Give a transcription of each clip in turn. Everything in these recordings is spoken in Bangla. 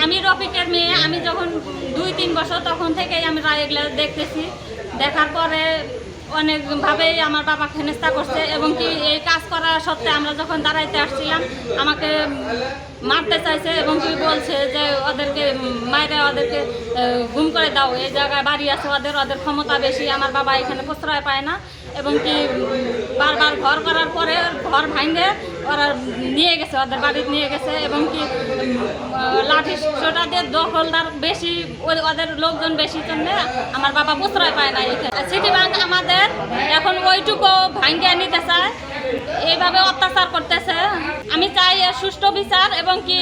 আমি রফিকের মেয়ে। আমি যখন 2-3 বছর তখন থেকেই আমি এগুলো দেখতেছি। দেখার পরে অনেকভাবেই আমার বাবা হেনস্থা করছে এবং কি এই কাজ করা সত্ত্বে আমরা যখন দাঁড়াইতে আসছিলাম আমাকে মারতে চাইছে এবং কি বলছে যে ওদেরকে মাইরে ওদেরকে গুম করে দাও, এই জায়গায় বাড়ি আছে ওদের ক্ষমতা বেশি। আমার বাবা এখানে প্রশ্রয় পায় না এবং কি বারবার ঘর করার পরে ঘর ভাঙে ওরা নিয়ে গেছে, ওদের বাড়িতে নিয়ে গেছে এবং কি লাঠি সোটাদের দখলদার বেশি, ওদের লোকজন বেশি জন্য আমার বাবা প্রশ্রয় পায় না এখানে। সিটি ব্যাংক আমাদের এখন ওইটুকু ভাঙিয়ে নিতে চায়, এইভাবে অত্যাচার করতেছে। আমি চাই এর সুষ্ঠু বিচার এবং কি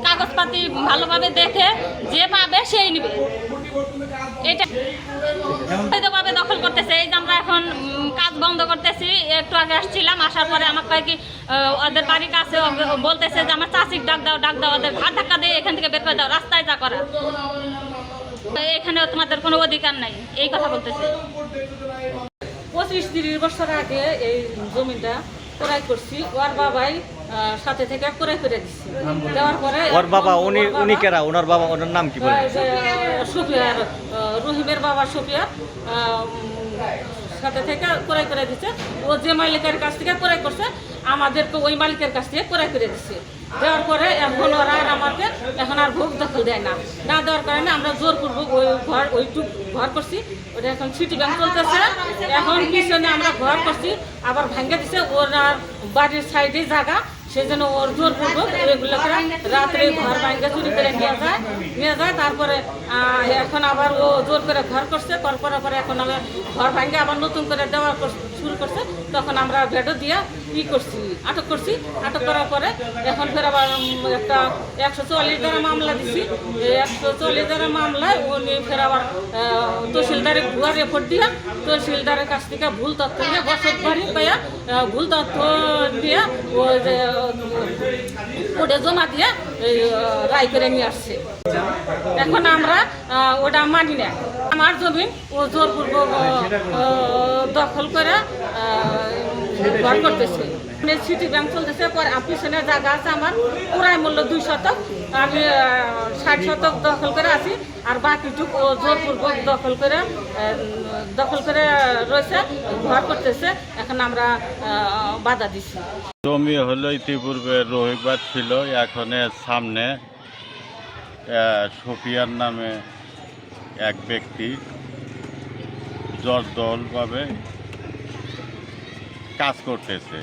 কাগজপাতি ভালোভাবে দেখে যে পাবে সেই নিবে। এটা অবৈধভাবে দখল করতেছে। এই যে আমরা এখন কাজ বন্ধ করতেছি, একটু আগে আসছিলাম, আসার পরে আমার কয়েক ওদের বাড়ির কাছে বলতেছে যে আমার চাষিক ডাক দাও, ওদের ঘাট ধাক্কা দিয়ে এখান থেকে বের করে দাও, রাস্তায় যা করা, এখানে তোমাদের কোনো অধিকার নাই, এই কথা বলতেছে। 25-30 বছর আগে এই জমিটা ক্রয় করছি, ওর বাবাই সাথে থেকে ক্রয় করে দিচ্ছি। দেওয়ার পরে ওর বাবা উনি কেরা? ওনার বাবা, ওনার নাম কি বলে? সুফিয়ার, রহিমের বাবা সুফিয়ার সাথে থেকে ক্রয় করে দিচ্ছে। ও যে মালিকের কাছ থেকে ক্রয় করছে আমাদেরকে ওই মালিকের কাছ থেকে ক্রয় করে দিচ্ছে। দেওয়ার পরে এখন ওরা আর আমাকে এখন আর ভোগ দখল দেয় না দেওয়ার কারণে আমরা জোরপূর্বক ওইটুক ঘর করছি। ওটা এখন সিটি ব্যাংক চলতেছে। এখন পিছনে আমরা ঘর করছি, আবার ভাঙ্গে দিচ্ছে। ওরা বাড়ির সাইডে জায়গা, সেই জন্য ওর জোরপূর্বক এগুলো করে রাত্রে ঘর ভাঙ্গে চুরি করে নিয়ে যায়। তারপরে এখন আবার ও জোর করে ঘর করছে, করার পরে এখন আমরা ঘর ভাঙ্গে আবার নতুন করে দেওয়া শুরু করছে। তখন আমরা ভেটো দিয়ে আটক করছি। আটক করার পরে এখন ফের আবার একটা 144 ধারা মামলা দিছি। 144 ধারা মামলায় উনি ফের আবার তহসিলদারে ভুয়া রেপোর্ট দিয়ে তহসিলদারের কাছ থেকে ভুল তথ্য নিয়ে বসত বাড়ি পাইয়া ভুল তথ্য দিয়ে ওটা জমা দিয়ে রায় করে নিয়ে আসছে। এখন আমরা ওটা মানি না। আমার জমি ও জোরপূর্বক দখল করে ঘর করতেছে। সিটি ব্যাংক চলতেছে, পরে পিছনে জায়গা আছে আমার পুরাই মূল্য 2 শতক। আমি 60 শতক দখল করে আছি, আর বাকিটুক ও জোরপূর্বক দখল করে রয়েছে, ঘর করতেছে। এখন আমরা বাধা দিচ্ছি। জমি হলো ইতিপূর্বে রহিবাদ ছিল, এখন এর সামনে সুফিয়ার নামে এক ব্যক্তি জোরদখলভাবে কাজ করতেছে।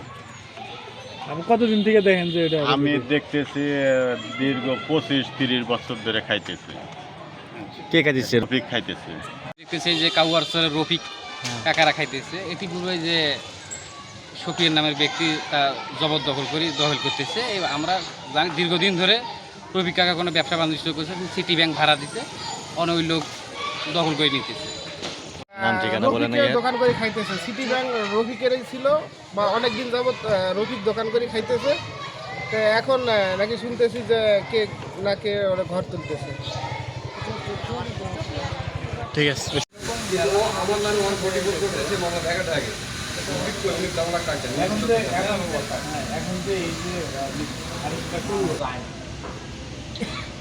কতদিন থেকে দেখেন যে এটা? আমি দেখতেছি দীর্ঘ 25-30 বছর ধরে খাইতেছে। কে খাইতেছে? রফিক খাইতেছে। দেখতেছে যে কাউয়ারচরের রফিক কাকারা খাইতেছে। ইতিপূর্বে যে শফিয়ার নামের ব্যক্তি তা জবরদখল করতেছে। আমরা জানি দীর্ঘদিন ধরে রফিক কাকা কোনো ব্যবসা বাণিজ্য করছে, সিটি ব্যাংক ভাড়া দিতে, অনেক লোক দখল করে নিতেছে। নাম ঠিকানা বলে না, দোকান করে খাইতেছে। সিটি ব্যাংক রফিকেরই ছিল বা অনেকদিন যাবৎ রফিক দোকান করে খাইতেছে। তো এখন নাকি শুনতেছি যে কে ওরা ঘর তুলতেছে। ঠিক আছে। আমার নামে 144 করতেছে মামলা ঢাকা আগে এখন তো এই যে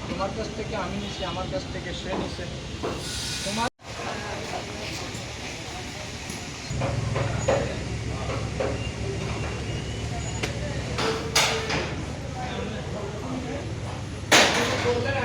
তোমার কাছ থেকে আমি নিছি, আমার কাছ থেকে সে নিছে। তোমার বললেন